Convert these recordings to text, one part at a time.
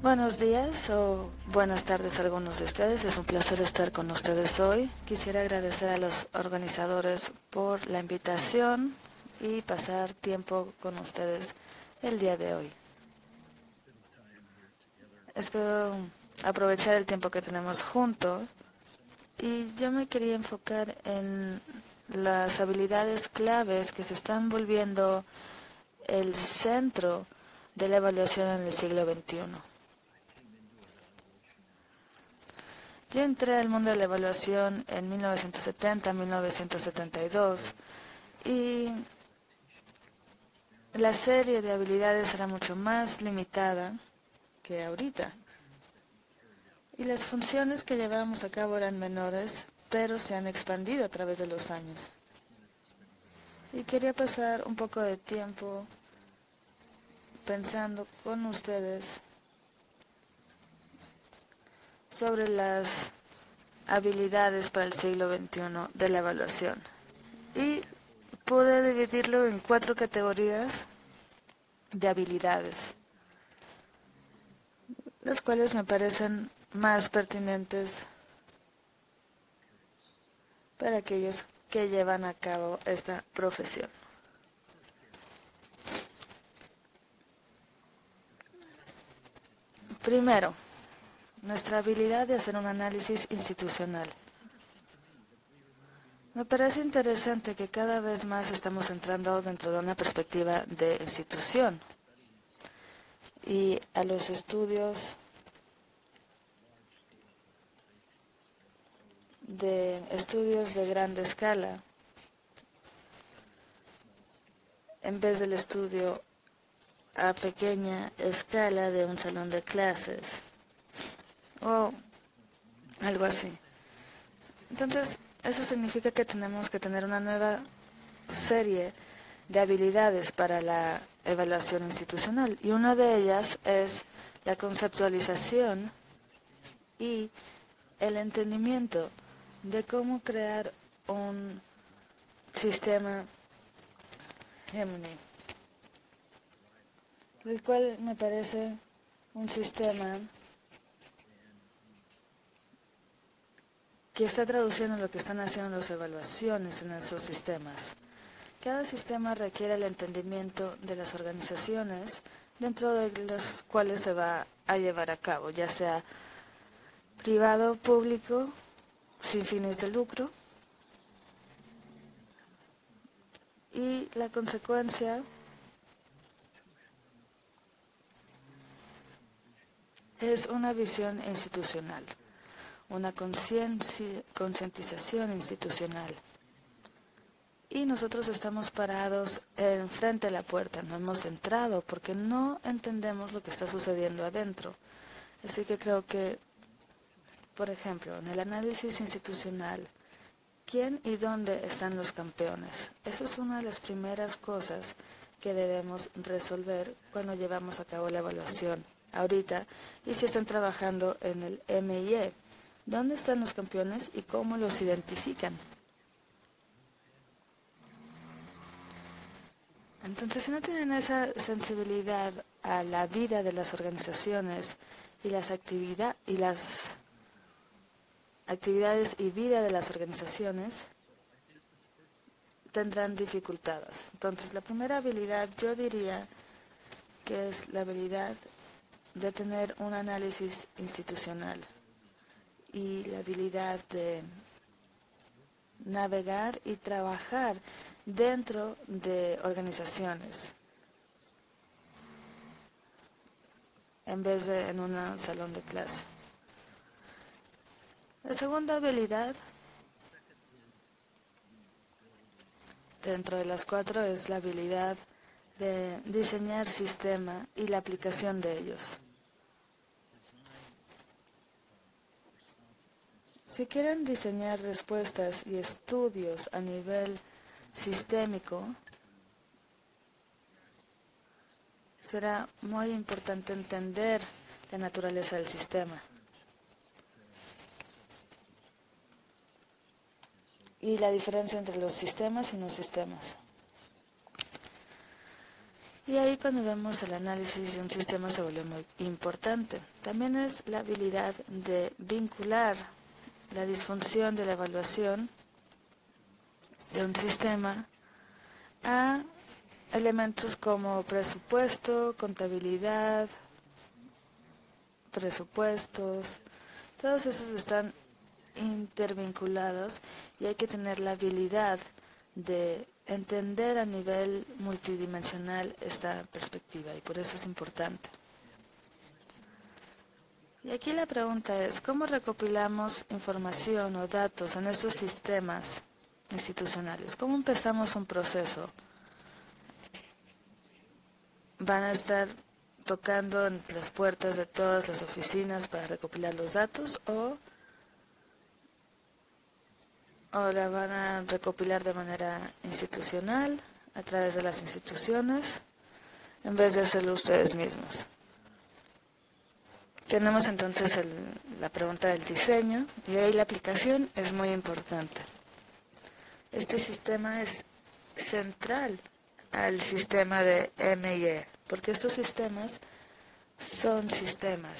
Buenos días o buenas tardes a algunos de ustedes. Es un placer estar con ustedes hoy. Quisiera agradecer a los organizadores por la invitación y pasar tiempo con ustedes el día de hoy. Espero aprovechar el tiempo que tenemos juntos y yo me quería enfocar en las habilidades claves que se están volviendo el centro de la evaluación en el siglo XXI. Yo entré al mundo de la evaluación en 1970-1972 y la serie de habilidades era mucho más limitada que ahorita. Y las funciones que llevábamos a cabo eran menores, pero se han expandido a través de los años. Y quería pasar un poco de tiempo pensando con ustedes sobre las habilidades para el siglo XXI de la evaluación. Y pude dividirlo en 4 categorías de habilidades, las cuales me parecen más pertinentes para aquellos que llevan a cabo esta profesión. Primero, nuestra habilidad de hacer un análisis institucional. Me parece interesante que cada vez más estamos entrando dentro de una perspectiva de institución y a los estudios de grande escala en vez del estudio a pequeña escala de un salón de clases o algo así. Entonces, eso significa que tenemos que tener una nueva serie de habilidades para la evaluación institucional y una de ellas es la conceptualización y el entendimiento de cómo crear un sistema Gemini, el cual me parece un sistema que está traduciendo lo que están haciendo las evaluaciones en esos sistemas. Cada sistema requiere el entendimiento de las organizaciones dentro de las cuales se va a llevar a cabo, ya sea privado, público, sin fines de lucro. Y la consecuencia es una visión institucional, una concientización institucional. Y nosotros estamos parados enfrente de la puerta, no hemos entrado porque no entendemos lo que está sucediendo adentro. Así que creo que, por ejemplo, en el análisis institucional, ¿quién y dónde están los campeones? Eso es una de las primeras cosas que debemos resolver cuando llevamos a cabo la evaluación ahorita y si están trabajando en el MIE. ¿Dónde están los campeones y cómo los identifican? Entonces, si no tienen esa sensibilidad a la vida de las organizaciones y las actividades y vida de las organizaciones, tendrán dificultades. Entonces, la primera habilidad yo diría que es la habilidad de tener un análisis institucional y la habilidad de navegar y trabajar dentro de organizaciones en vez de en un salón de clase. La segunda habilidad dentro de las 4 es la habilidad de diseñar sistema y la aplicación de ellos. Si quieren diseñar respuestas y estudios a nivel sistémico, será muy importante entender la naturaleza del sistema y la diferencia entre los sistemas y no sistemas. Y ahí cuando vemos el análisis de un sistema se vuelve muy importante. También es la habilidad de vincular la disfunción de la evaluación de un sistema a elementos como presupuesto, contabilidad, presupuestos. Todos esos están intervinculados y hay que tener la habilidad de entender a nivel multidimensional esta perspectiva y por eso es importante. Y aquí la pregunta es, ¿cómo recopilamos información o datos en estos sistemas institucionales? ¿Cómo empezamos un proceso? ¿Van a estar tocando en las puertas de todas las oficinas para recopilar los datos o la van a recopilar de manera institucional, a través de las instituciones, en vez de hacerlo ustedes mismos? Tenemos entonces la pregunta del diseño, y ahí la aplicación es muy importante. Este sistema es central al sistema de M&E, porque estos sistemas son sistemas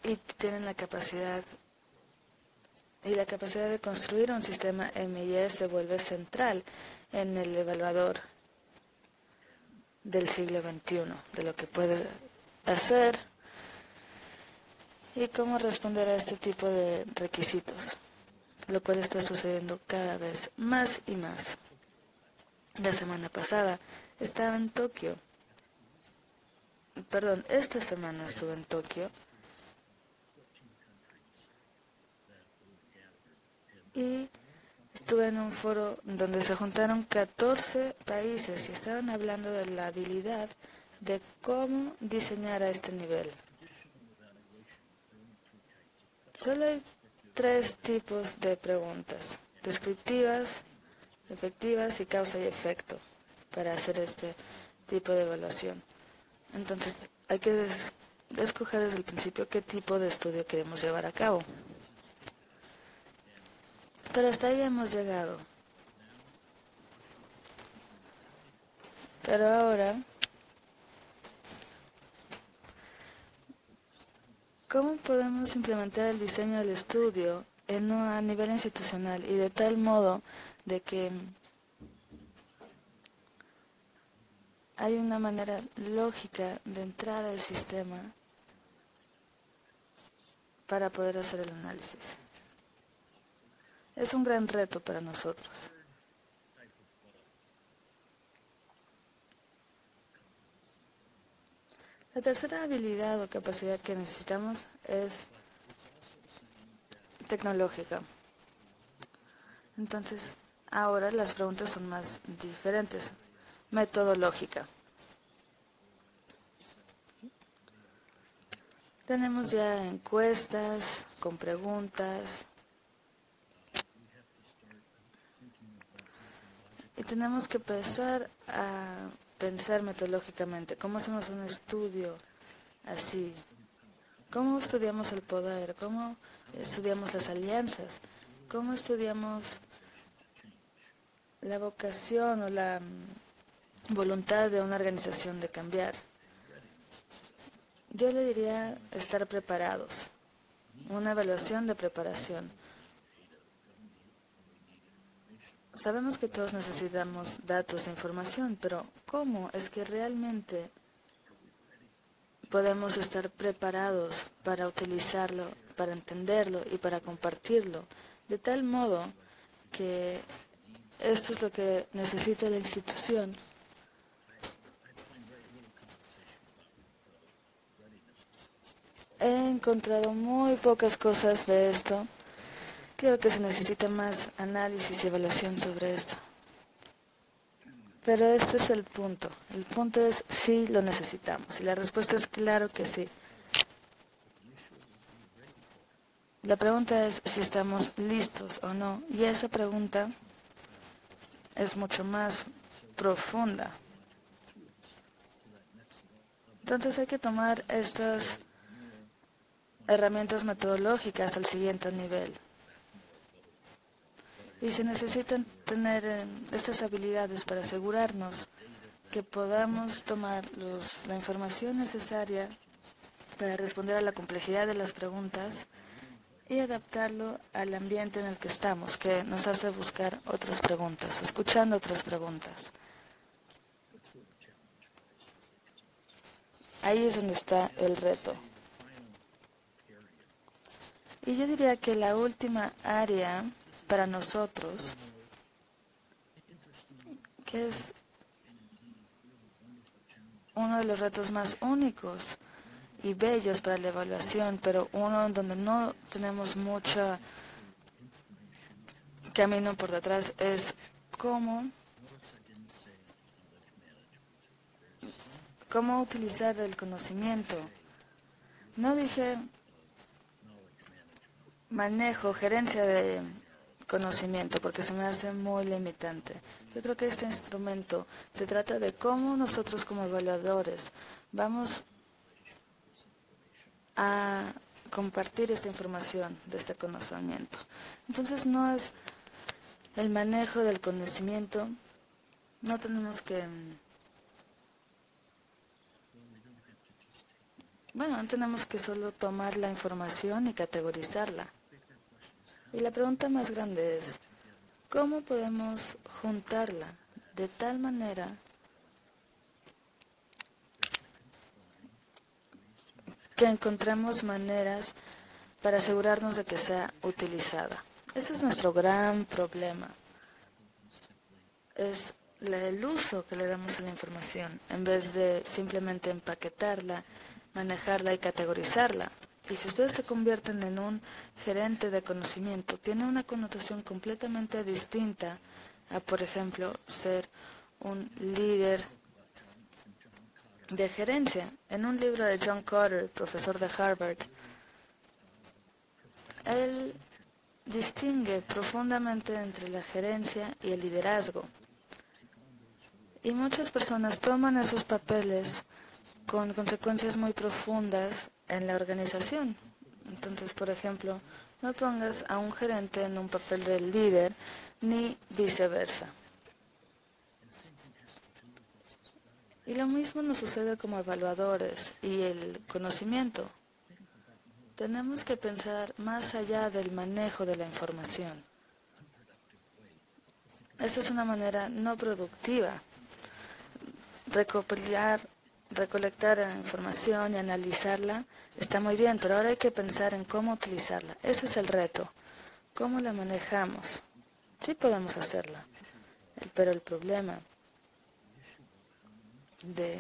y tienen la capacidad de construir un sistema M&E se vuelve central en el evaluador del siglo XXI, de lo que puede hacer y cómo responder a este tipo de requisitos, lo cual está sucediendo cada vez más y más. La semana pasada estaba en Tokio, esta semana estuve en Tokio y estuve en un foro donde se juntaron 14 países y estaban hablando de la habilidad de cómo diseñar a este nivel. Solo hay 3 tipos de preguntas: descriptivas, efectivas y causa y efecto, para hacer este tipo de evaluación. Entonces hay que escoger desde el principio qué tipo de estudio queremos llevar a cabo. Pero hasta ahí hemos llegado. Pero ahora, ¿cómo podemos implementar el diseño del estudio a nivel institucional y de tal modo de que hay una manera lógica de entrar al sistema para poder hacer el análisis? Es un gran reto para nosotros. La tercera habilidad o capacidad que necesitamos es tecnológica. Entonces, ahora las preguntas son más diferentes. Metodológica. Tenemos ya encuestas con preguntas y tenemos que empezar a pensar metodológicamente. ¿Cómo hacemos un estudio así? ¿Cómo estudiamos el poder? ¿Cómo estudiamos las alianzas? ¿Cómo estudiamos la vocación o la voluntad de una organización de cambiar? Yo le diría estar preparados, una evaluación de preparación. Sabemos que todos necesitamos datos e información, pero ¿cómo es que realmente podemos estar preparados para utilizarlo, para entenderlo y para compartirlo? De tal modo que esto es lo que necesita la institución. He encontrado muy pocas cosas de esto. Creo que se necesita más análisis y evaluación sobre esto. Pero este es el punto. El punto es si lo necesitamos. Y la respuesta es claro que sí. La pregunta es si estamos listos o no. Y esa pregunta es mucho más profunda. Entonces hay que tomar estas herramientas metodológicas al siguiente nivel. Y se necesitan tener estas habilidades para asegurarnos que podamos tomar la información necesaria para responder a la complejidad de las preguntas y adaptarlo al ambiente en el que estamos, que nos hace buscar otras preguntas, escuchando otras preguntas. Ahí es donde está el reto. Y yo diría que la última área para nosotros, que es uno de los retos más únicos y bellos para la evaluación, pero uno en donde no tenemos mucho camino por detrás, es cómo utilizar el conocimiento. No dije manejo, gerencia de conocimiento, porque se me hace muy limitante. Yo creo que este instrumento se trata de cómo nosotros como evaluadores vamos a compartir esta información de este conocimiento. Entonces no es el manejo del conocimiento, no tenemos que, no tenemos que solo tomar la información y categorizarla. Y la pregunta más grande es, ¿cómo podemos juntarla de tal manera que encontremos maneras para asegurarnos de que sea utilizada? Ese es nuestro gran problema. Es el uso que le damos a la información, en vez de simplemente empaquetarla, manejarla y categorizarla. Y si ustedes se convierten en un gerente de conocimiento, tiene una connotación completamente distinta a, por ejemplo, ser un líder de gerencia. En un libro de John Kotter, profesor de Harvard, él distingue profundamente entre la gerencia y el liderazgo. Y muchas personas toman esos papeles con consecuencias muy profundas en la organización. Entonces, por ejemplo, no pongas a un gerente en un papel de líder, ni viceversa. Y lo mismo nos sucede como evaluadores y el conocimiento. Tenemos que pensar más allá del manejo de la información. Esta es una manera no productiva. Recolectar información y analizarla está muy bien, pero ahora hay que pensar en cómo utilizarla. Ese es el reto. ¿Cómo la manejamos? Sí podemos hacerla, pero el problema de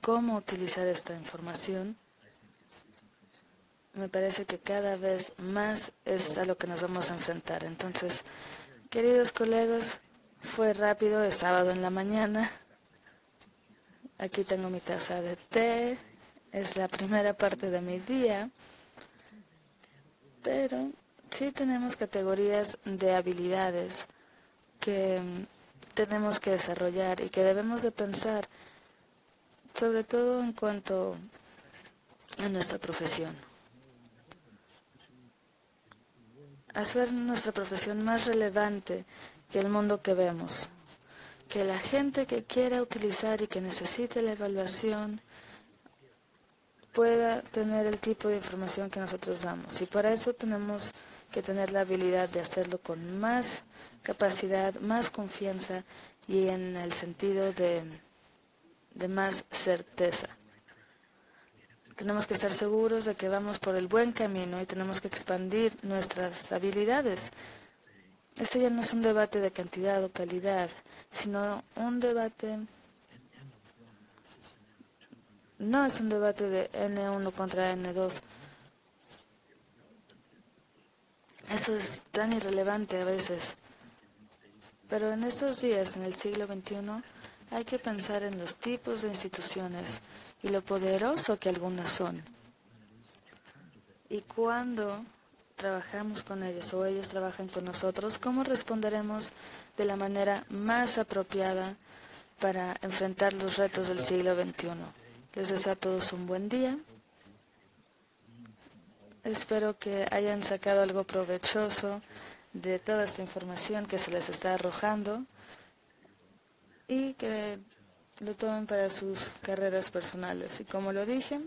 cómo utilizar esta información me parece que cada vez más es a lo que nos vamos a enfrentar. Entonces, queridos colegas, fue rápido, es sábado en la mañana. Aquí tengo mi taza de té, es la primera parte de mi día, pero sí tenemos categorías de habilidades que tenemos que desarrollar y que debemos de pensar, sobre todo en cuanto a nuestra profesión. Hacer nuestra profesión más relevante que el mundo que vemos. Que la gente que quiera utilizar y que necesite la evaluación pueda tener el tipo de información que nosotros damos. Y para eso tenemos que tener la habilidad de hacerlo con más capacidad, más confianza y en el sentido de más certeza. Tenemos que estar seguros de que vamos por el buen camino y tenemos que expandir nuestras habilidades. Este ya no es un debate de cantidad o calidad, sino un debate, no es un debate de N1 contra N2. Eso es tan irrelevante a veces. Pero en estos días, en el siglo XXI, hay que pensar en los tipos de instituciones y lo poderoso que algunas son. Y cuando trabajamos con ellos o ellos trabajan con nosotros, ¿cómo responderemos de la manera más apropiada para enfrentar los retos del siglo XXI? Les deseo a todos un buen día. Espero que hayan sacado algo provechoso de toda esta información que se les está arrojando y que lo tomen para sus carreras personales. Y como lo dije,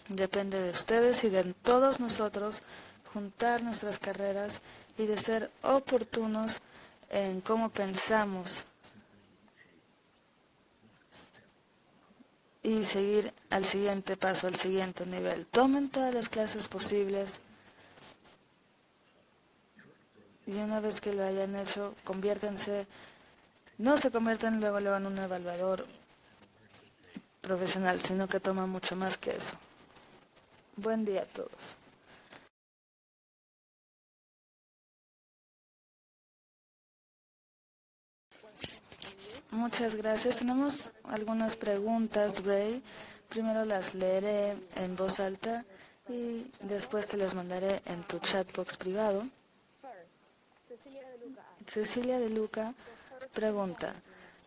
depende de ustedes y de todos nosotros juntar nuestras carreras y de ser oportunos en cómo pensamos y seguir al siguiente paso, al siguiente nivel. Tomen todas las clases posibles y una vez que lo hayan hecho, conviértanse, no se conviertan luego en un evaluador profesional, sino que toma mucho más que eso. Buen día a todos. Muchas gracias. Tenemos algunas preguntas, Ray. Primero las leeré en voz alta y después te las mandaré en tu chatbox privado. Cecilia de Luca pregunta,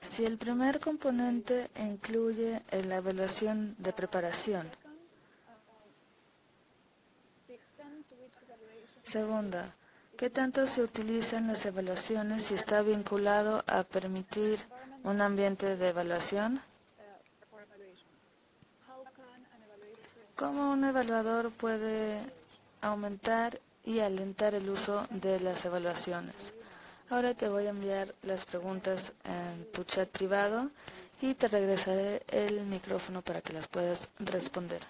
si el primer componente incluye en la evaluación de preparación. Segunda, ¿qué tanto se utilizan las evaluaciones y está vinculado a permitir un ambiente de evaluación? ¿Cómo un evaluador puede aumentar y alentar el uso de las evaluaciones? Ahora te voy a enviar las preguntas en tu chat privado y te regresaré el micrófono para que las puedas responder.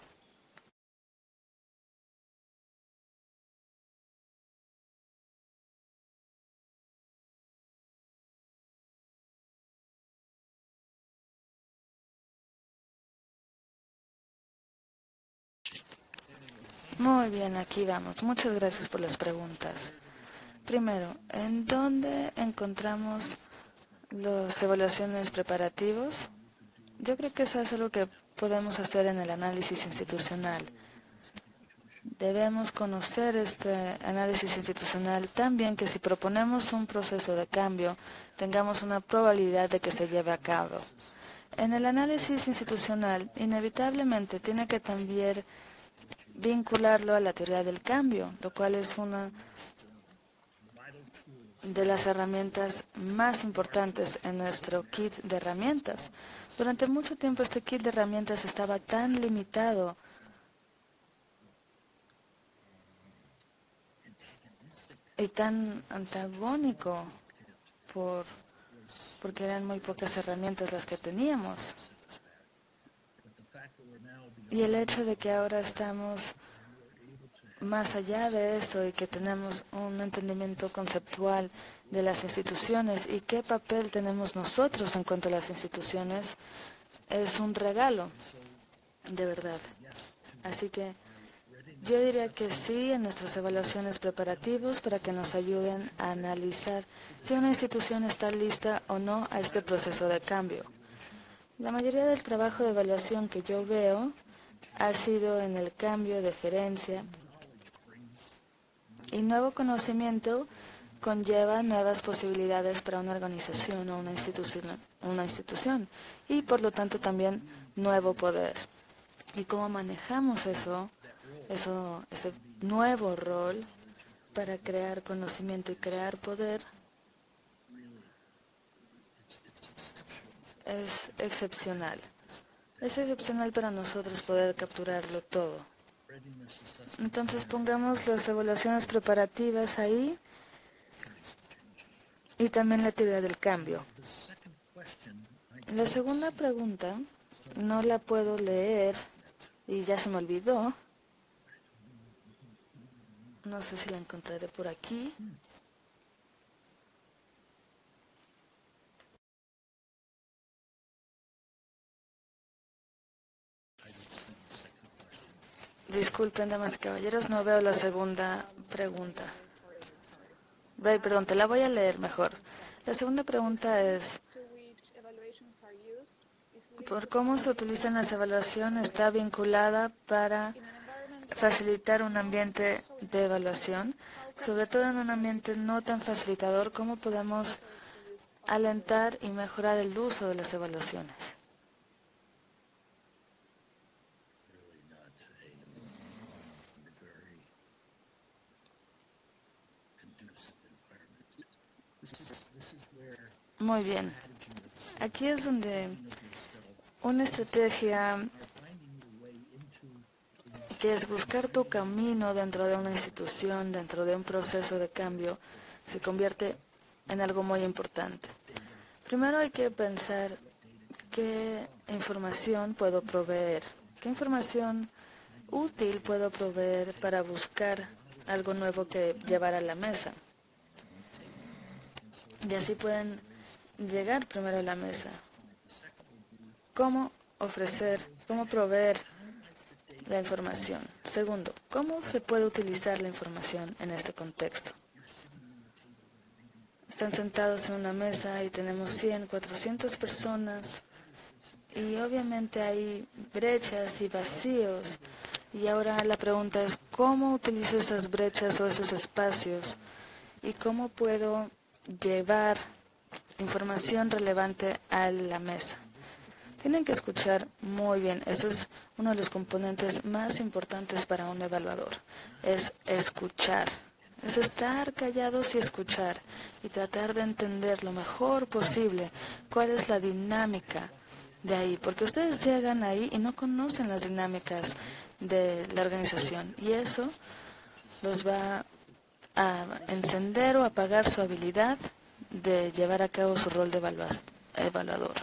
Muy bien, aquí vamos. Muchas gracias por las preguntas. Primero, ¿en dónde encontramos las evaluaciones preparativos? Yo creo que eso es algo que podemos hacer en el análisis institucional. Debemos conocer este análisis institucional tan bien que si proponemos un proceso de cambio, tengamos una probabilidad de que se lleve a cabo. En el análisis institucional, inevitablemente tiene que también vincularlo a la teoría del cambio, lo cual es una de las herramientas más importantes en nuestro kit de herramientas. Durante mucho tiempo este kit de herramientas estaba tan limitado y tan antagónico porque eran muy pocas herramientas las que teníamos. Y el hecho de que ahora estamos más allá de eso y que tenemos un entendimiento conceptual de las instituciones y qué papel tenemos nosotros en cuanto a las instituciones, es un regalo, de verdad. Así que yo diría que sí en nuestras evaluaciones preparativas para que nos ayuden a analizar si una institución está lista o no a este proceso de cambio. La mayoría del trabajo de evaluación que yo veo ha sido en el cambio de gerencia y nuevo conocimiento conlleva nuevas posibilidades para una organización o una institución y por lo tanto también nuevo poder. Y cómo manejamos ese nuevo rol para crear conocimiento y crear poder es excepcional. Es excepcional para nosotros poder capturarlo todo. Entonces pongamos las evaluaciones preparativas ahí y también la teoría del cambio. La segunda pregunta no la puedo leer y ya se me olvidó. No sé si la encontraré por aquí. Disculpen, damas y caballeros, no veo la segunda pregunta. Ray, perdón, te la voy a leer mejor. La segunda pregunta es, ¿por cómo se utilizan las evaluaciones está vinculada para facilitar un ambiente de evaluación? Sobre todo en un ambiente no tan facilitador, ¿cómo podemos alentar y mejorar el uso de las evaluaciones? Muy bien. aquí es donde una estrategia que es buscar tu camino dentro de una institución, dentro de un proceso de cambio, se convierte en algo muy importante. Primero hay que pensar qué información puedo proveer, qué información útil puedo proveer para buscar algo nuevo que llevar a la mesa. Y así pueden llegar primero a la mesa. ¿Cómo ofrecer, cómo proveer la información? Segundo, ¿cómo se puede utilizar la información en este contexto? Están sentados en una mesa y tenemos 100, 400 personas y obviamente hay brechas y vacíos. Y ahora la pregunta es, ¿cómo utilizo esas brechas o esos espacios? ¿Y cómo puedo llevar información relevante a la mesa? Tienen que escuchar muy bien. Eso es uno de los componentes más importantes para un evaluador. Es escuchar. Es estar callados y escuchar y tratar de entender lo mejor posible cuál es la dinámica de ahí. Porque ustedes llegan ahí y no conocen las dinámicas de la organización. Y eso los va a encender o apagar su habilidad de llevar a cabo su rol de evaluador.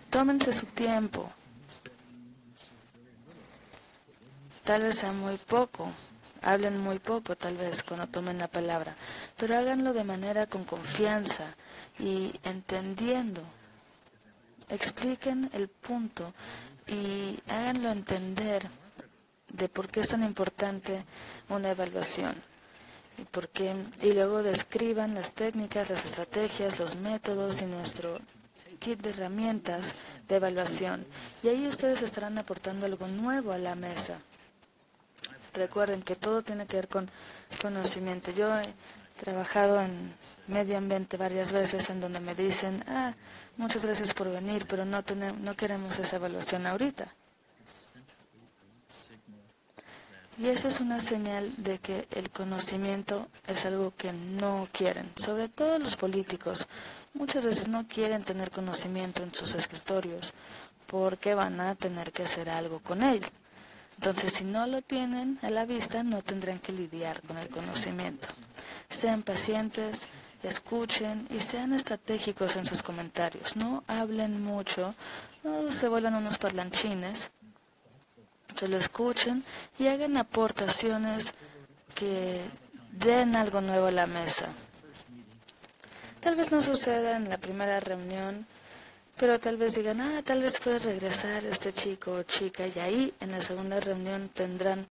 Tómense su tiempo. Tal vez sea muy poco, hablen muy poco tal vez cuando tomen la palabra, pero háganlo de manera con confianza y entendiendo. Expliquen el punto y háganlo entender de por qué es tan importante una evaluación. Y luego describan las técnicas, las estrategias, los métodos y nuestro kit de herramientas de evaluación. Y ahí ustedes estarán aportando algo nuevo a la mesa. Recuerden que todo tiene que ver con conocimiento. Yo he trabajado en medio ambiente varias veces en donde me dicen, muchas gracias por venir, pero no queremos esa evaluación ahorita. Y esa es una señal de que el conocimiento es algo que no quieren, sobre todo los políticos. Muchas veces no quieren tener conocimiento en sus escritorios porque van a tener que hacer algo con él. Entonces, si no lo tienen a la vista, no tendrán que lidiar con el conocimiento. Sean pacientes, escuchen y sean estratégicos en sus comentarios. No hablen mucho, no se vuelvan unos parlanchines. Solo escuchen y hagan aportaciones que den algo nuevo a la mesa. Tal vez no suceda en la primera reunión, pero tal vez digan, tal vez puede regresar este chico o chica, y ahí en la segunda reunión tendrán